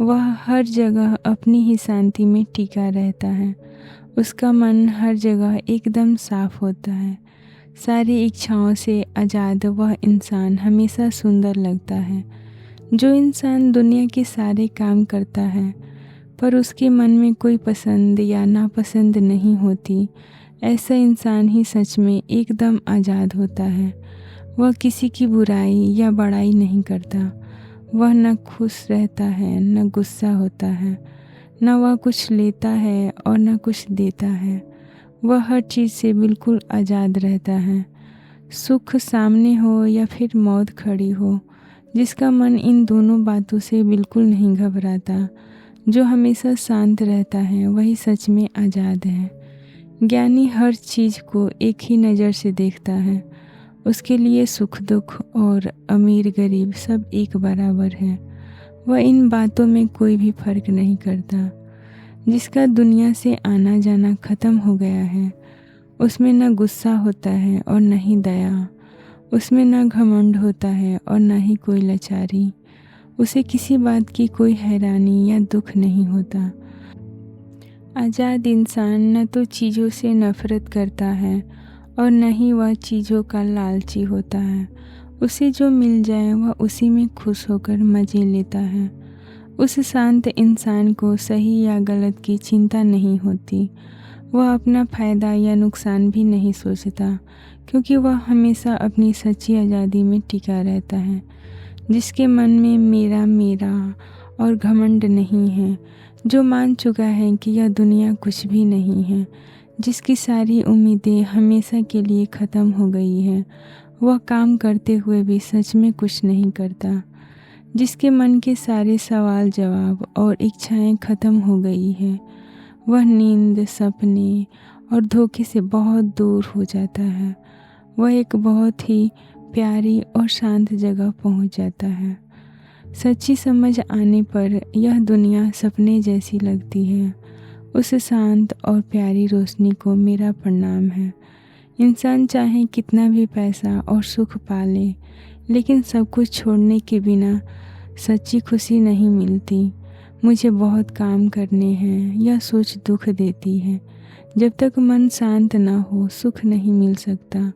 वह हर जगह अपनी ही शांति में टिका रहता है। उसका मन हर जगह एकदम साफ होता है। सारी इच्छाओं से आज़ाद वह इंसान हमेशा सुंदर लगता है। जो इंसान दुनिया के सारे काम करता है पर उसके मन में कोई पसंद या नापसंद नहीं होती, ऐसा इंसान ही सच में एकदम आज़ाद होता है। वह किसी की बुराई या बड़ाई नहीं करता। वह न खुश रहता है, न गुस्सा होता है, न वह कुछ लेता है और न कुछ देता है। वह हर चीज़ से बिल्कुल आज़ाद रहता है। सुख सामने हो या फिर मौत खड़ी हो, जिसका मन इन दोनों बातों से बिल्कुल नहीं घबराता, जो हमेशा शांत रहता है, वही सच में आज़ाद है। ज्ञानी हर चीज़ को एक ही नज़र से देखता है। उसके लिए सुख दुख और अमीर गरीब सब एक बराबर है। वह इन बातों में कोई भी फर्क नहीं करता। जिसका दुनिया से आना जाना ख़त्म हो गया है, उसमें न गुस्सा होता है और न ही दया। उसमें न घमंड होता है और न ही कोई लाचारी। उसे किसी बात की कोई हैरानी या दुख नहीं होता। आज़ाद इंसान न तो चीज़ों से नफरत करता है और न ही वह चीज़ों का लालची होता है। उसे जो मिल जाए वह उसी में खुश होकर मज़े लेता है। उस शांत इंसान को सही या गलत की चिंता नहीं होती। वह अपना फ़ायदा या नुकसान भी नहीं सोचता, क्योंकि वह हमेशा अपनी सच्ची आज़ादी में टिका रहता है। जिसके मन में मेरा मेरा और घमंड नहीं है, जो मान चुका है कि यह दुनिया कुछ भी नहीं है, जिसकी सारी उम्मीदें हमेशा के लिए ख़त्म हो गई हैं, वह काम करते हुए भी सच में कुछ नहीं करता। जिसके मन के सारे सवाल जवाब और इच्छाएं ख़त्म हो गई है, वह नींद, सपने और धोखे से बहुत दूर हो जाता है। वह एक बहुत ही प्यारी और शांत जगह पहुंच जाता है। सच्ची समझ आने पर यह दुनिया सपने जैसी लगती है। उस शांत और प्यारी रोशनी को मेरा प्रणाम है। इंसान चाहे कितना भी पैसा और सुख पाले, लेकिन सब कुछ छोड़ने के बिना सच्ची खुशी नहीं मिलती। मुझे बहुत काम करने हैं, यह सोच दुख देती है। जब तक मन शांत ना हो, सुख नहीं मिल सकता।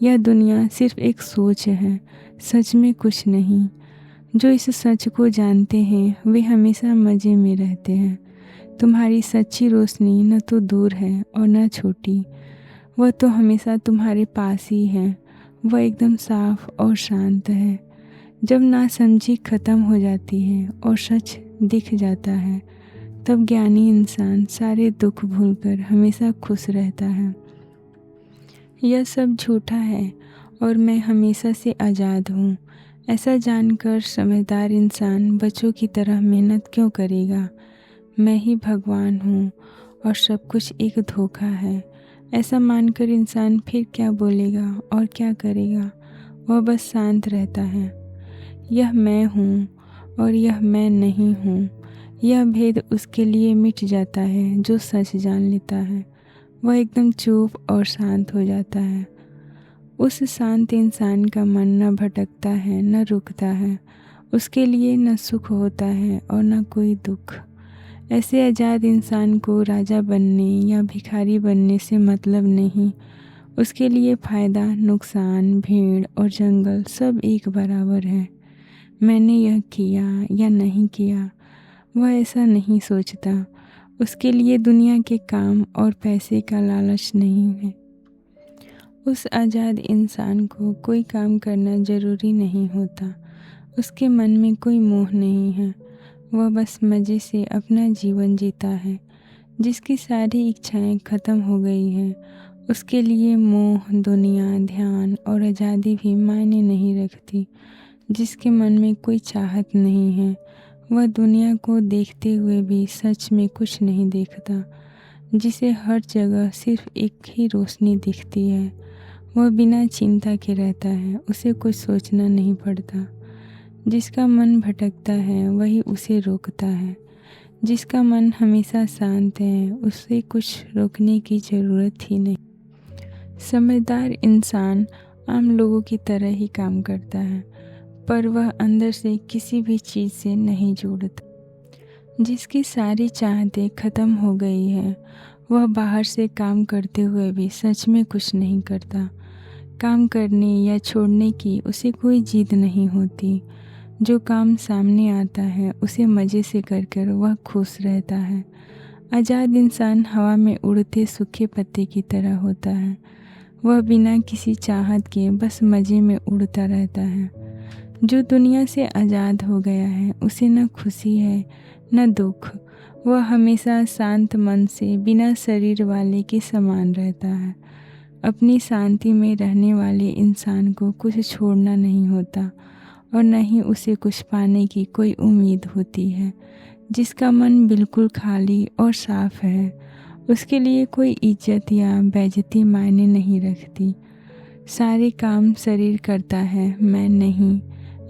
यह दुनिया सिर्फ एक सोच है, सच में कुछ नहीं। जो इस सच को जानते हैं वे हमेशा मज़े में रहते हैं। तुम्हारी सच्ची रोशनी न तो दूर है और न छोटी, वह तो हमेशा तुम्हारे पास ही है। वह एकदम साफ और शांत है। जब नासमझी ख़त्म हो जाती है और सच दिख जाता है, तब ज्ञानी इंसान सारे दुख भूलकर हमेशा खुश रहता है। यह सब झूठा है और मैं हमेशा से आज़ाद हूँ, ऐसा जानकर समझदार इंसान बच्चों की तरह मेहनत क्यों करेगा। मैं ही भगवान हूँ और सब कुछ एक धोखा है, ऐसा मानकर इंसान फिर क्या बोलेगा और क्या करेगा। वह बस शांत रहता है। यह मैं हूँ और यह मैं नहीं हूँ, यह भेद उसके लिए मिट जाता है जो सच जान लेता है। वह एकदम चुप और शांत हो जाता है। उस शांत इंसान का मन न भटकता है न रुकता है। उसके लिए न सुख होता है और न कोई दुख। ऐसे आज़ाद इंसान को राजा बनने या भिखारी बनने से मतलब नहीं। उसके लिए फ़ायदा, नुकसान, भीड़ और जंगल सब एक बराबर है। मैंने यह किया या नहीं किया, वह ऐसा नहीं सोचता। उसके लिए दुनिया के काम और पैसे का लालच नहीं है। उस आज़ाद इंसान को कोई काम करना ज़रूरी नहीं होता। उसके मन में कोई मोह नहीं है। वह बस मज़े से अपना जीवन जीता है। जिसकी सारी इच्छाएं ख़त्म हो गई हैं, उसके लिए मोह, दुनिया, ध्यान और आज़ादी भी मायने नहीं रखती। जिसके मन में कोई चाहत नहीं है, वह दुनिया को देखते हुए भी सच में कुछ नहीं देखता। जिसे हर जगह सिर्फ एक ही रोशनी दिखती है, वह बिना चिंता के रहता है। उसे कुछ सोचना नहीं पड़ता। जिसका मन भटकता है वही उसे रोकता है। जिसका मन हमेशा शांत है, उसे कुछ रोकने की ज़रूरत ही नहीं। समझदार इंसान आम लोगों की तरह ही काम करता है, पर वह अंदर से किसी भी चीज़ से नहीं जुड़ता। जिसकी सारी चाहतें ख़त्म हो गई है, वह बाहर से काम करते हुए भी सच में कुछ नहीं करता। काम करने या छोड़ने की उसे कोई जिद नहीं होती। जो काम सामने आता है उसे मज़े से कर वह खुश रहता है। आज़ाद इंसान हवा में उड़ते सूखे पत्ते की तरह होता है। वह बिना किसी चाहत के बस मज़े में उड़ता रहता है। जो दुनिया से आज़ाद हो गया है, उसे न खुशी है न दुख। वह हमेशा शांत मन से बिना शरीर वाले के समान रहता है। अपनी शांति में रहने वाले इंसान को कुछ छोड़ना नहीं होता और न ही उसे कुछ पाने की कोई उम्मीद होती है। जिसका मन बिल्कुल खाली और साफ है, उसके लिए कोई इज्जत या बेइज्जती मायने नहीं रखती। सारे काम शरीर करता है, मैं नहीं।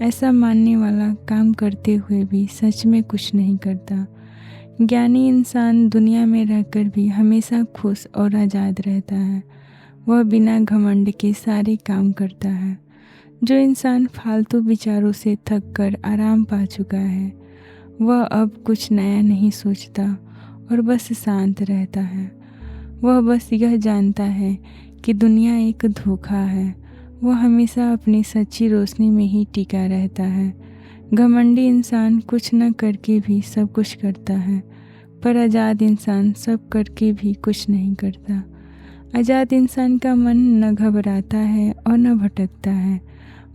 ऐसा मानने वाला काम करते हुए भी सच में कुछ नहीं करता। ज्ञानी इंसान दुनिया में रहकर भी हमेशा खुश और आज़ाद रहता है। वह बिना घमंड के सारे काम करता है। जो इंसान फालतू विचारों से थक कर आराम पा चुका है, वह अब कुछ नया नहीं सोचता और बस शांत रहता है। वह बस यह जानता है कि दुनिया एक धोखा है। वह हमेशा अपनी सच्ची रोशनी में ही टिका रहता है। घमंडी इंसान कुछ न करके भी सब कुछ करता है, पर आज़ाद इंसान सब करके भी कुछ नहीं करता। आज़ाद इंसान का मन न घबराता है और न भटकता है।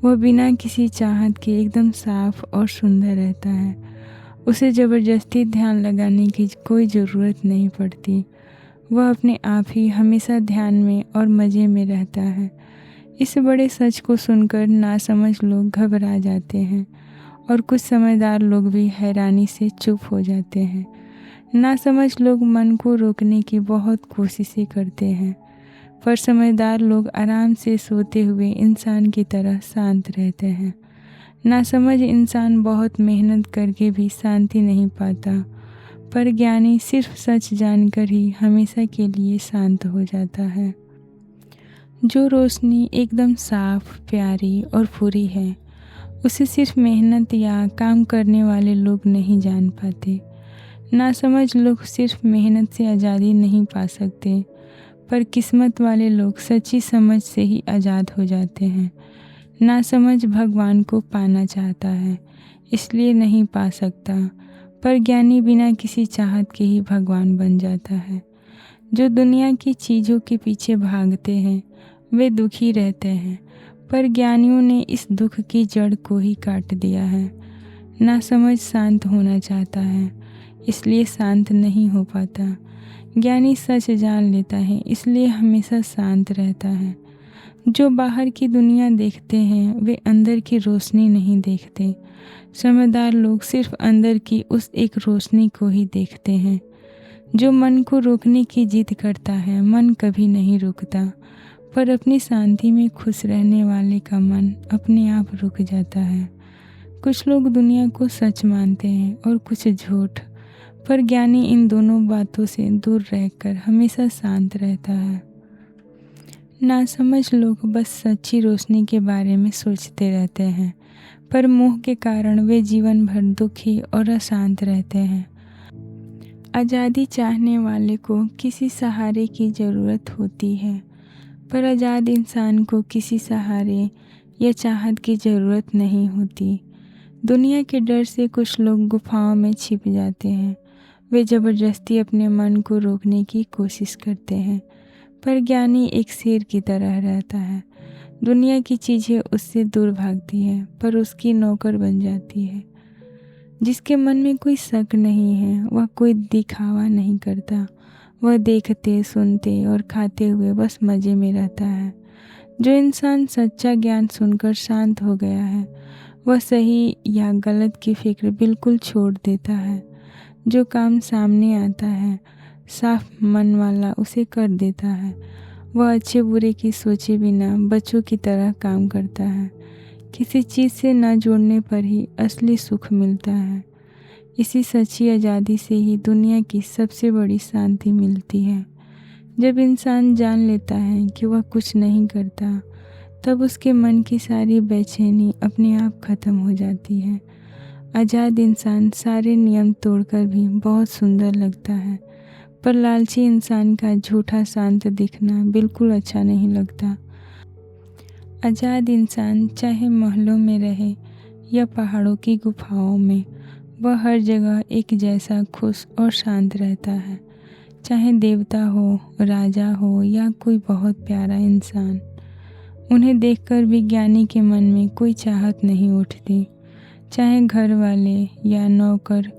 वह बिना किसी चाहत के एकदम साफ और सुंदर रहता है। उसे ज़बरदस्ती ध्यान लगाने की कोई ज़रूरत नहीं पड़ती। वह अपने आप ही हमेशा ध्यान में और मज़े में रहता है। इस बड़े सच को सुनकर नासमझ लोग घबरा जाते हैं और कुछ समझदार लोग भी हैरानी से चुप हो जाते हैं। नासमझ लोग मन को रोकने की बहुत कोशिशें करते हैं, पर समझदार लोग आराम से सोते हुए इंसान की तरह शांत रहते हैं। नासमझ इंसान बहुत मेहनत करके भी शांति नहीं पाता, पर ज्ञानी सिर्फ सच जानकर ही हमेशा के लिए शांत हो जाता है। जो रोशनी एकदम साफ, प्यारी और पूरी है, उसे सिर्फ मेहनत या काम करने वाले लोग नहीं जान पाते। नासमझ लोग सिर्फ मेहनत से आज़ादी नहीं पा सकते, पर किस्मत वाले लोग सच्ची समझ से ही आज़ाद हो जाते हैं। नासमझ भगवान को पाना चाहता है, इसलिए नहीं पा सकता, पर ज्ञानी बिना किसी चाहत के ही भगवान बन जाता है। जो दुनिया की चीज़ों के पीछे भागते हैं, वे दुखी रहते हैं, पर ज्ञानियों ने इस दुख की जड़ को ही काट दिया है। नासमझ शांत होना चाहता है, इसलिए शांत नहीं हो पाता। ज्ञानी सच जान लेता है, इसलिए हमेशा शांत रहता है। जो बाहर की दुनिया देखते हैं, वे अंदर की रोशनी नहीं देखते। समझदार लोग सिर्फ अंदर की उस एक रोशनी को ही देखते हैं। जो मन को रोकने की जिद करता है, मन कभी नहीं रुकता, पर अपनी शांति में खुश रहने वाले का मन अपने आप रुक जाता है। कुछ लोग दुनिया को सच मानते हैं और कुछ झूठ, पर ज्ञानी इन दोनों बातों से दूर रहकर हमेशा शांत रहता है। नासमझ लोग बस सच्ची रोशनी के बारे में सोचते रहते हैं, पर मोह के कारण वे जीवन भर दुखी और अशांत रहते हैं। आज़ादी चाहने वाले को किसी सहारे की ज़रूरत होती है, पर आज़ाद इंसान को किसी सहारे या चाहत की ज़रूरत नहीं होती। दुनिया के डर से कुछ लोग गुफाओं में छिप जाते हैं। वे ज़बरदस्ती अपने मन को रोकने की कोशिश करते हैं, पर ज्ञानी एक शेर की तरह रहता है। दुनिया की चीज़ें उससे दूर भागती हैं, पर उसकी नौकर बन जाती है। जिसके मन में कोई शक नहीं है, वह कोई दिखावा नहीं करता। वह देखते, सुनते और खाते हुए बस मज़े में रहता है। जो इंसान सच्चा ज्ञान सुनकर शांत हो गया है, वह सही या गलत की फिक्र बिल्कुल छोड़ देता है। जो काम सामने आता है, साफ मन वाला उसे कर देता है। वह अच्छे बुरे की सोचे बिना बच्चों की तरह काम करता है। किसी चीज़ से न जुड़ने पर ही असली सुख मिलता है। इसी सच्ची आज़ादी से ही दुनिया की सबसे बड़ी शांति मिलती है। जब इंसान जान लेता है कि वह कुछ नहीं करता, तब उसके मन की सारी बेचैनी अपने आप खत्म हो जाती है। आज़ाद इंसान सारे नियम तोड़कर भी बहुत सुंदर लगता है, पर लालची इंसान का झूठा शांत दिखना बिल्कुल अच्छा नहीं लगता। आज़ाद इंसान चाहे महलों में रहे या पहाड़ों की गुफाओं में, वह हर जगह एक जैसा खुश और शांत रहता है। चाहे देवता हो, राजा हो या कोई बहुत प्यारा इंसान, उन्हें देखकर भी ज्ञानी के मन में कोई चाहत नहीं उठती। चाहे घर वाले या नौकर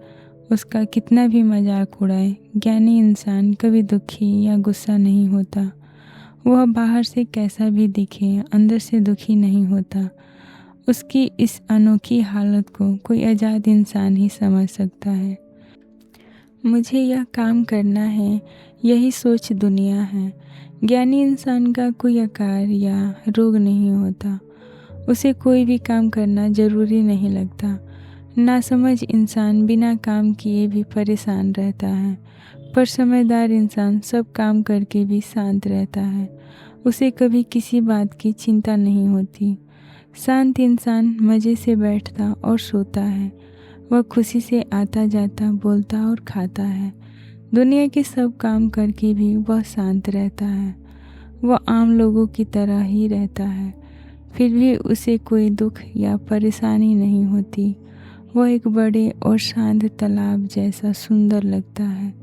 उसका कितना भी मजाक उड़ाए, ज्ञानी इंसान कभी दुखी या गुस्सा नहीं होता। वह बाहर से कैसा भी दिखे, अंदर से दुखी नहीं होता। उसकी इस अनोखी हालत को कोई आज़ाद इंसान ही समझ सकता है। मुझे यह काम करना है, यही सोच दुनिया है। ज्ञानी इंसान का कोई आकार या रोग नहीं होता। उसे कोई भी काम करना जरूरी नहीं लगता। नासमझ इंसान बिना काम किए भी परेशान रहता है, पर समझदार इंसान सब काम करके भी शांत रहता है। उसे कभी किसी बात की चिंता नहीं होती। शांत इंसान मज़े से बैठता और सोता है। वह खुशी से आता जाता, बोलता और खाता है। दुनिया के सब काम करके भी वह शांत रहता है। वह आम लोगों की तरह ही रहता है, फिर भी उसे कोई दुख या परेशानी नहीं होती। वह एक बड़े और शांत तालाब जैसा सुंदर लगता है।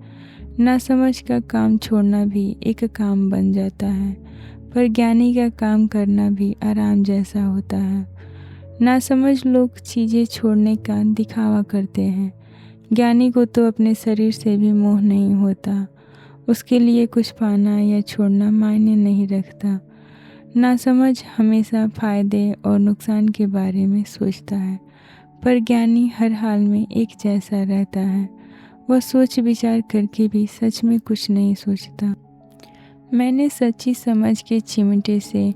नासमझ का काम छोड़ना भी एक काम बन जाता है, पर ज्ञानी का काम करना भी आराम जैसा होता है। नासमझ लोग चीज़ें छोड़ने का दिखावा करते हैं। ज्ञानी को तो अपने शरीर से भी मोह नहीं होता। उसके लिए कुछ पाना या छोड़ना मायने नहीं रखता। नासमझ हमेशा फ़ायदे और नुकसान के बारे में सोचता है, पर ज्ञानी हर हाल में एक जैसा रहता है। वह सोच विचार करके भी सच में कुछ नहीं सोचता। मैंने सच्ची समझ के चिमटे से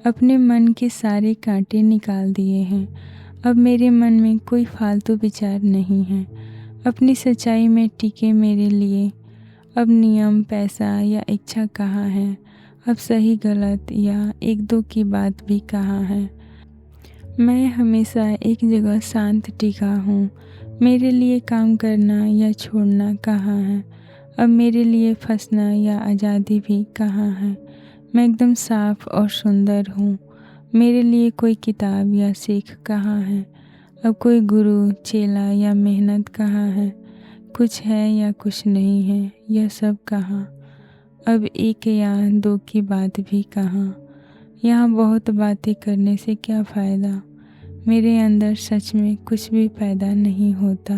अपने मन के सारे कांटे निकाल दिए हैं। अब मेरे मन में कोई फालतू विचार नहीं है। अपनी सच्चाई में टिके मेरे लिए अब नियम, पैसा या इच्छा कहाँ है। अब सही गलत या एक दो की बात भी कहाँ है। मैं हमेशा एक जगह शांत टिका हूँ। मेरे लिए काम करना या छोड़ना कहाँ है। अब मेरे लिए फंसना या आज़ादी भी कहाँ है। मैं एकदम साफ और सुंदर हूँ। मेरे लिए कोई किताब या सीख कहाँ है। अब कोई गुरु, चेला या मेहनत कहाँ है। कुछ है या कुछ नहीं है, यह सब कहाँ। अब एक या दो की बात भी कहाँ। यहाँ बहुत बातें करने से क्या फ़ायदा। मेरे अंदर सच में कुछ भी पैदा नहीं होता।